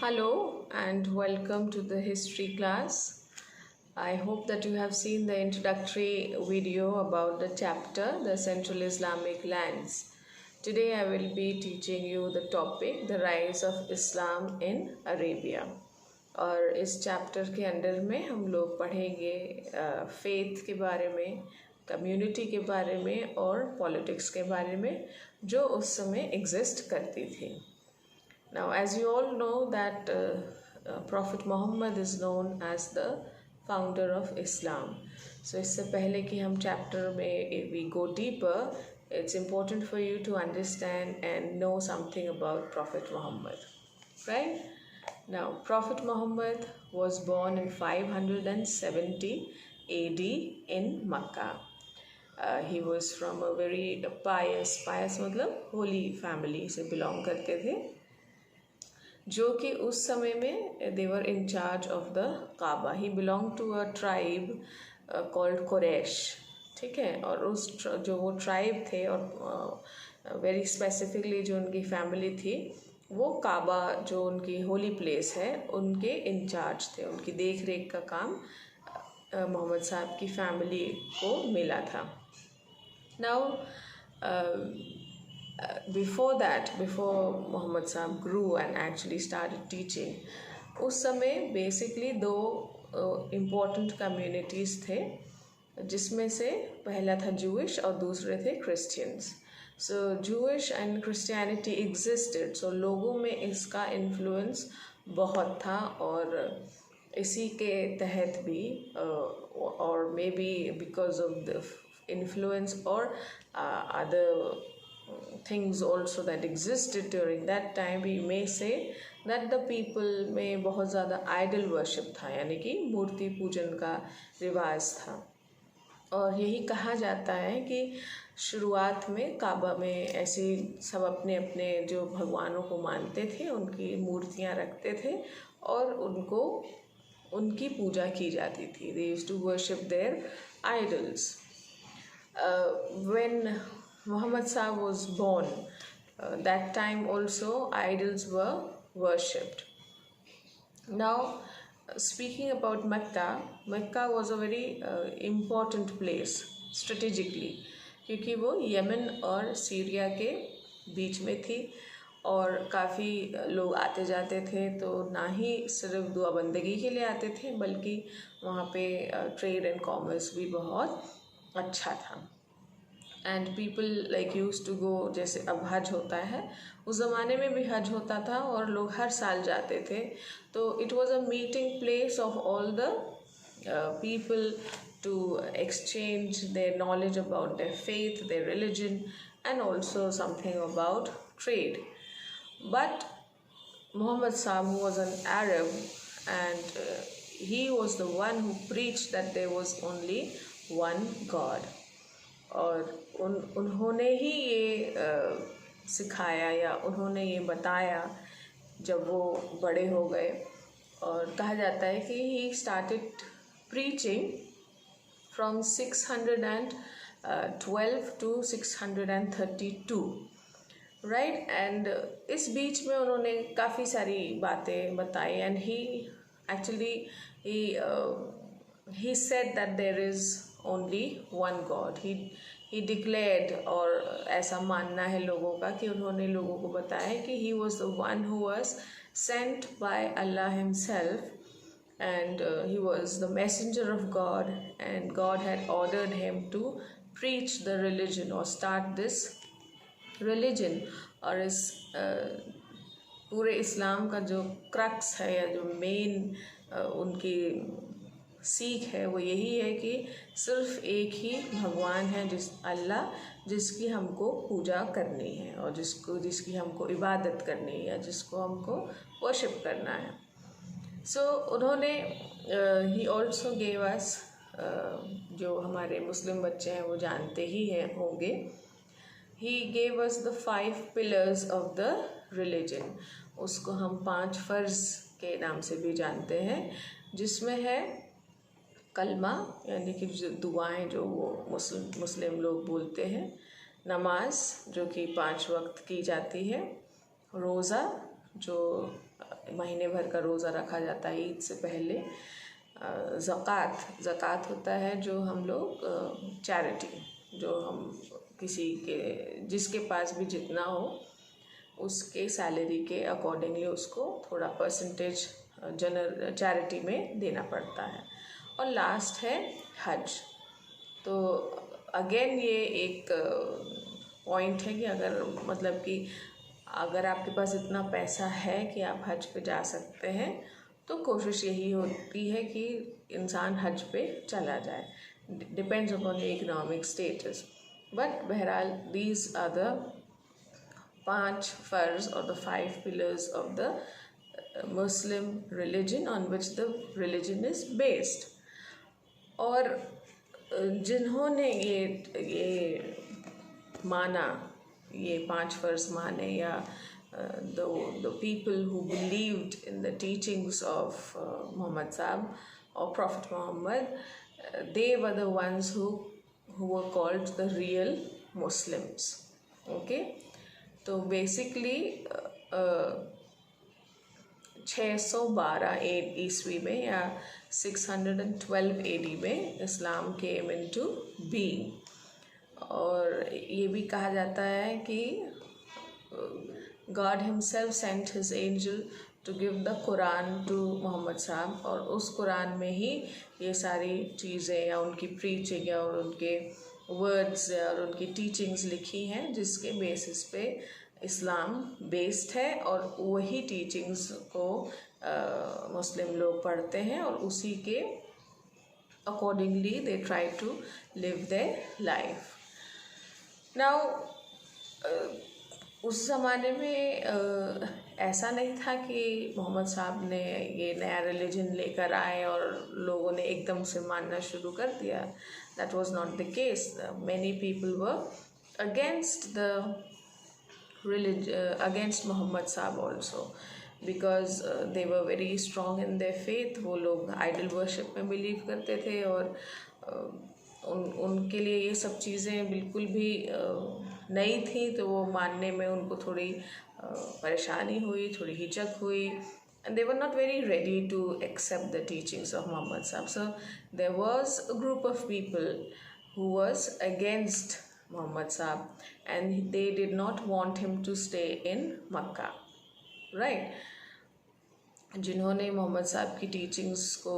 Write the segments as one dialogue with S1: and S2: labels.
S1: Hello and welcome to the history class. I hope that you have seen the introductory video about the chapter The Central Islamic Lands. Today I will be teaching you the topic The Rise of Islam in Arabia. और इस chapter के अंदर में हम लोग पढ़ेंगे faith के बारे में, कम्युनिटी के बारे में और पॉलिटिक्स के बारे में जो उस समय एग्जिस्ट करती थी. Now, as you all know that Prophet Muhammad is known as the founder of Islam. So, इससे पहले कि हम chapter में we go deeper, it's important for you to understand and know something about Prophet Muhammad, right? Now, Prophet Muhammad was born in 570 AD in Makkah. He was from a very pious मतलब holy family से belong करते थे, जो कि उस समय में they were in charge of the Kaaba. He belonged to a tribe called Quraysh. ठीक है, और उस जो वो ट्राइब थे और वेरी स्पेसिफिकली जो उनकी फैमिली थी वो काबा जो उनकी होली प्लेस है उनके इंचार्ज थे. उनकी देख रेख का काम मोहम्मद साहब की फैमिली को मिला था. Now before Muhammad Sahab grew and actually started teaching, उस समय बेसिकली दो इम्पोर्टेंट कम्युनिटीज़ थे, जिसमें से पहला था जूइश और दूसरे थे Christians. So Jewish and Christianity existed, so लोगों में इसका इन्फ्लुएंस बहुत था और इसी के तहत भी और may be because of the influence और other things also that existed during that time, we may say that the people में बहुत ज़्यादा idol worship था, यानी कि मूर्ति पूजन का रिवाज था. और यही कहा जाता है कि शुरुआत में काबा में ऐसे सब अपने अपने जो भगवानों को मानते थे उनकी मूर्तियाँ रखते थे और उनको उनकी पूजा की जाती थी. They used to worship their idols. When Muhammad Sahib was born, that time also idols were worshipped. Now, speaking about Mecca, Mecca was a very important place strategically, क्योंकि वो यमन और सीरिया के बीच में थी और काफ़ी लोग आते जाते थे. तो ना ही सिर्फ दुआ बंदगी के लिए आते थे बल्कि वहाँ पे ट्रेड एंड कॉमर्स भी बहुत अच्छा था. And people like use to go, जैसे अब हज होता है उस ज़माने में भी हज होता था और लोग हर साल जाते थे. तो it was a meeting place of all the people to exchange their knowledge about their faith, their religion and also something about trade. But Muhammad Sahib was an Arab and he was the one who preached that there was only one God. और उन्होंने ही ये सिखाया या उन्होंने ये बताया जब वो बड़े हो गए. और कहा जाता है कि he started preaching from 612 to 632, right. And इस बीच में उन्होंने काफ़ी सारी बातें बताई and he actually he said that there is only one God. He declared, और ऐसा मानना है लोगों का कि उन्होंने लोगों को बताया कि he was the one who was sent by Allah himself and he was the messenger of God and God had ordered him to preach the religion or start this religion. और इस पूरे इस्लाम का जो क्रक्स है या जो main उनकी सीख है वो यही है कि सिर्फ एक ही भगवान है, जिस अल्लाह, जिसकी हमको पूजा करनी है और जिसकी हमको इबादत करनी है या जिसको हमको वर्शिप करना है. सो उन्होंने ही ऑल्सो गेव अस, जो हमारे मुस्लिम बच्चे हैं वो जानते ही हैं होंगे, he gave us the 5 pillars of the religion. उसको हम 5 फ़र्ज़ के नाम से भी जानते हैं, जिसमें है कलमा यानी कि जो दुआएं जो वो मुस्लिम लोग बोलते हैं, नमाज जो कि 5 वक्त की जाती है, रोज़ा जो महीने भर का रोज़ा रखा जाता है ईद से पहले। ज़कात होता है जो हम लोग चैरिटी, जो हम किसी के जिसके पास भी जितना हो उसके सैलरी के अकॉर्डिंगली उसको थोड़ा परसेंटेज चैरिटी में देना पड़ता है। और लास्ट है हज। तो अगेन ये एक पॉइंट है कि अगर आपके पास इतना पैसा है कि आप हज पे जा सकते हैं तो कोशिश यही होती है कि इंसान हज पे चला जाए, depends upon the economic status. But बहरहाल दीज आर द 5 फ़र्ज़ और the 5 pillars of the Muslim religion on which the religion is based. और जिन्होंने ये माना, ये 5 फ़र्ज़ माने, या the people who believed in the teachings of Muhammad Sahib or Prophet Muhammad, they were the ones who were called the real Muslims. Okay, तो basically 612 ईस्वी में या 612 AD में इस्लाम came into being। और ये भी कहा जाता है कि God himself sent his angel to give the Quran to Muhammad Sahib, और उस कुरान में ही ये सारी चीज़ें या उनकी प्रीचिंग या और उनके वर्ड्स और उनकी टीचिंग्स लिखी हैं, जिसके बेसिस पे इस्लाम बेस्ड है। और वही टीचिंग्स को मुस्लिम लोग पढ़ते हैं और उसी के accordingly they try to live their life. Now उस ज़माने में ऐसा नहीं था कि मोहम्मद साहब ने ये नया रिलीजन लेकर आए और लोगों ने एकदम से मानना शुरू कर दिया। That was not the case. Many people were against Mohammad साहब also, because they were very strong in their faith. वो लोग आइडल वर्शिप में बिलीव करते थे और उनके लिए ये सब चीज़ें बिल्कुल भी नई थी, तो वो मानने में उनको थोड़ी परेशानी हुई, थोड़ी हिचक हुई, and they were not very ready to accept the teachings of Mohammad साहब। So there was a group of people who was against Mohammad साहब and they did not want him to stay in Mecca, right. जिन्होंने मोहम्मद साहब की teachings को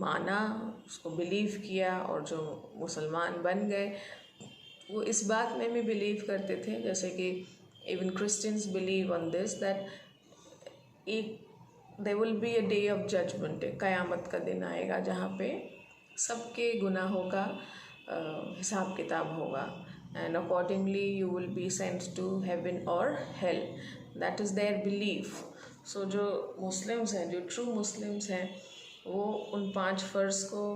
S1: माना, उसको believe किया और जो मुसलमान बन गए, वो इस बात में भी बिलीव करते थे, जैसे कि even Christians believe on this, that there will be a day of judgement, क़यामत का दिन आएगा जहाँ पे सबके गुनाहों का हिसाब किताब होगा, and accordingly you will be sent to heaven और hell. That is their belief. So जो मुस्लिम्स हैं, जो ट्रू मुस्लिम्स हैं, वो उन 5 फ़र्ज़ को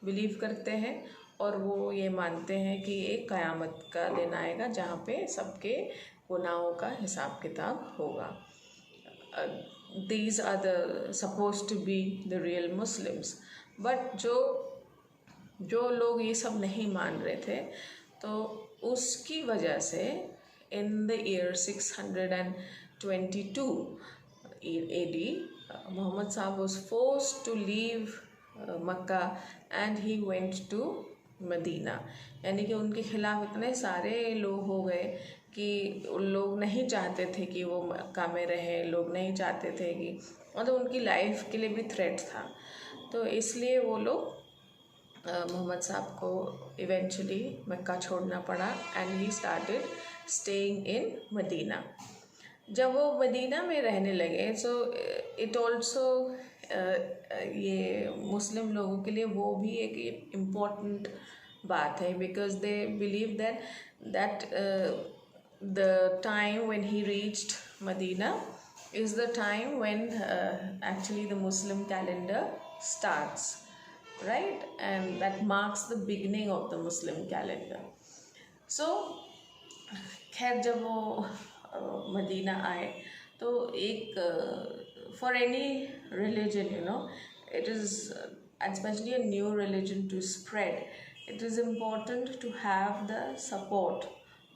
S1: बिलीव करते हैं और वो ये मानते हैं कि एक क़यामत का दिन आएगा जहाँ पे सबके गुनाहों का हिसाब किताब होगा। These are the suppose to be the real Muslims. But जो लोग ये सब नहीं मान रहे थे, तो उसकी वजह से in the year 622 AD Muhammad Sahib was forced to leave Makkah and he went to Medina. यानी कि उनके ख़िलाफ़ इतने सारे लोग हो गए कि लोग नहीं चाहते थे कि वो मक्का में रहे, लोग नहीं चाहते थे कि मतलब उनकी लाइफ के लिए भी थ्रेट था। तो इसलिए वो लोग मोहम्मद साहब को इवेंचुअली मक्का छोड़ना पड़ा and he started staying in Medina. जब वो मदीना में रहने लगे, सो इट ऑल्सो ये मुस्लिम लोगों के लिए वो भी एक इम्पॉर्टेंट बात है, because they believe that the time when he reached Medina is the time when actually the Muslim calendar starts, right? And that marks the beginning of the Muslim calendar. So खैर जब वो Medina आए तो एक for any religion, you know, it is especially a new religion to spread, it is important to have the support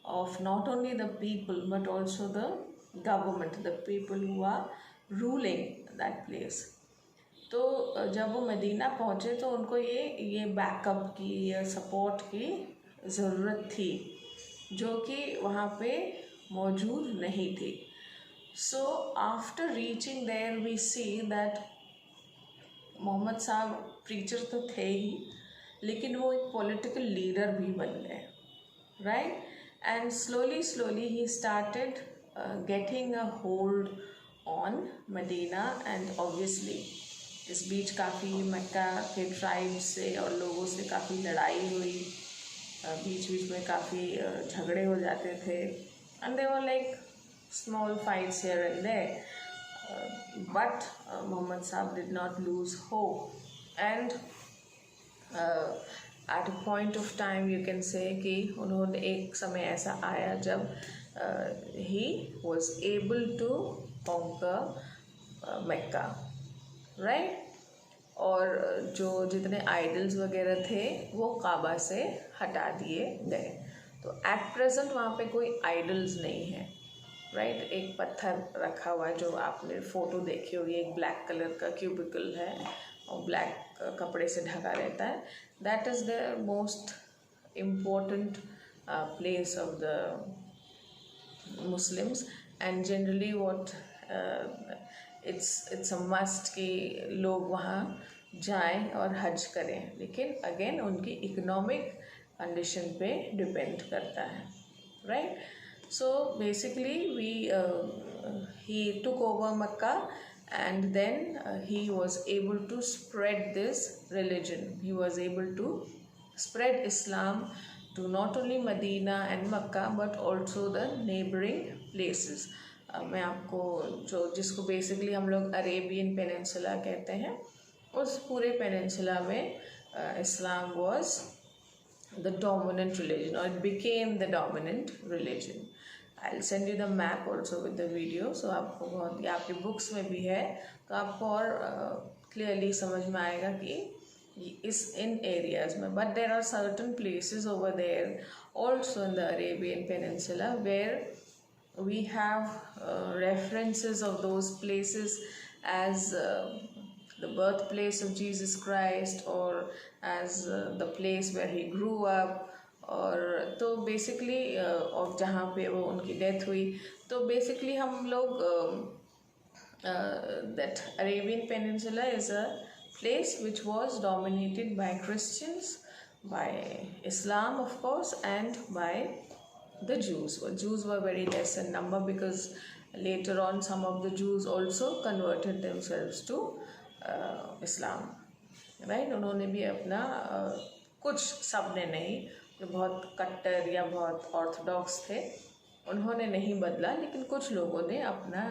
S1: of not only the people but also the government, the people who are ruling that place. तो जब वो Medina पहुँचे तो उनको ये backup की, ये support की ज़रूरत थी जो कि वहाँ पे मौजूद नहीं थी. So after reaching there we see that Muhammad साहब प्रीचर तो थे ही, लेकिन वो एक पॉलिटिकल लीडर भी बन गए, right. And slowly he started getting a hold on Medina. And obviously इस बीच काफ़ी मक्का के ट्राइब से और लोगों से काफ़ी लड़ाई हुई, बीच बीच में काफ़ी झगड़े हो जाते थे. And they were like small fights here and there, but Muhammad Saab did not lose hope. And at a point of time you can say कि उन्होंने एक समय ऐसा आया जब he was able to conquer Mecca, right. और जो जितने आइडल्स वगैरह थे वो काबा से हटा दिए गए. तो एट प्रेजेंट वहाँ पे कोई आइडल्स नहीं है, राइट. एक पत्थर रखा हुआ है जो आपने फ़ोटो देखी होगी, एक ब्लैक कलर का क्यूबिकल है और ब्लैक कपड़े से ढका रहता है. That is the most important place of the Muslims. And generally what it's a must कि लोग वहाँ जाएं और हज करें, लेकिन अगेन उनकी इकोनॉमिक कंडीशन पे डिपेंड करता है, right. So basically he took over Mecca, and then he was able to spread this religion. He was able to spread Islam to not only Medina and Mecca but also the neighboring places. मैं आपको जिसको basically हम लोग Arabian peninsula कहते हैं, उस पूरे peninsula में इस्लाम was the dominant religion, or it became the dominant religion. I'll send you the map also with the video, so आपको बहुत, ये आपकी बुक्स में भी है, तो आपको और क्लियरली समझ में आएगा कि इस इन एरियाज में. But there are certain places over there also in the Arabian Peninsula where we have references of those places as the birthplace of Jesus Christ, or as the place where he grew up. और तो basically और जहाँ पे वो उनकी death हुई, तो basically हम लोग that Arabian peninsula is a place which was dominated by Christians, by Islam of course, and by the Jews. Well, Jews were very less in number because later on some of the Jews also converted themselves to Islam, right. उन्होंने भी अपना कुछ, सब ने नहीं, जो बहुत कट्टर या बहुत ऑर्थोडॉक्स थे उन्होंने नहीं बदला, लेकिन कुछ लोगों ने अपना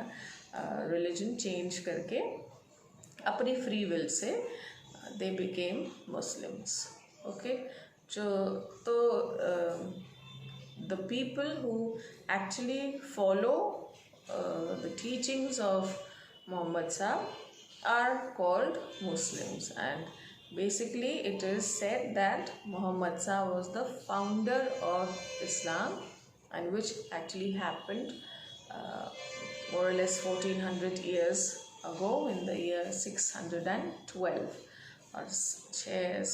S1: रिलीजन चेंज करके अपनी free will say they became Muslims. Okay. जो तो the people who actually follow the teachings of Mohammad Sahab are called Muslims, and basically it is said that Muhammad Shah was the founder of Islam, and which actually happened more or less 1400 years ago in the year 612, और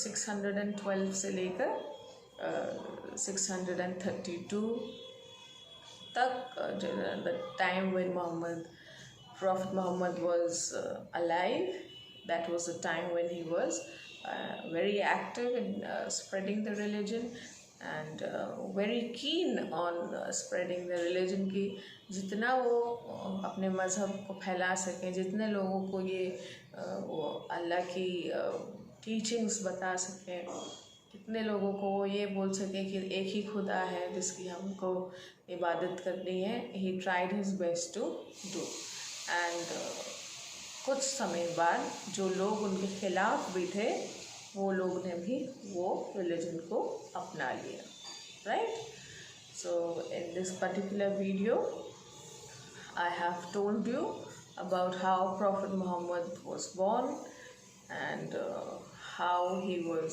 S1: 612 से लेकर 632 तक, the time when Prophet Muhammad was alive, that was the time when he was very active in spreading the religion, and very keen on spreading the religion की जितना वो अपने मज़हब को फैला सकें, जितने लोगों को ये वो अल्लाह की टीचिंग्स बता सकें, कितने लोगों को वो ये बोल सकें कि एक ही खुदा है जिसकी हमको इबादत करनी है. He tried his best to do. And कुछ समय बाद जो लोग उनके खिलाफ भी थे वो लोग ने भी वो रिलीजन को अपना लिया, right. So in this particular video I have told you about how prophet Muhammad was born, and how he was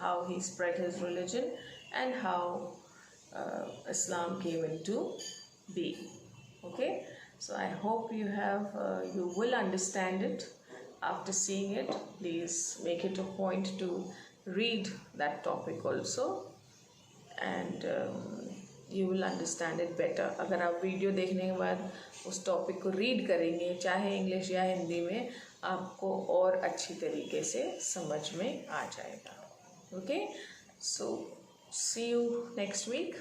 S1: how he spread his religion, and how Islam came into being. Okay, So I hope you will understand it. After seeing it, please make it a point to read that topic also, and you will understand it better. अगर आप video देखने के बाद उस topic को read करेंगे, चाहे English या हिंदी में, आपको और अच्छी तरीके से समझ में आ जाएगा. Okay, so see you next week.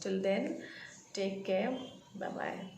S1: Till then, take care. Bye bye.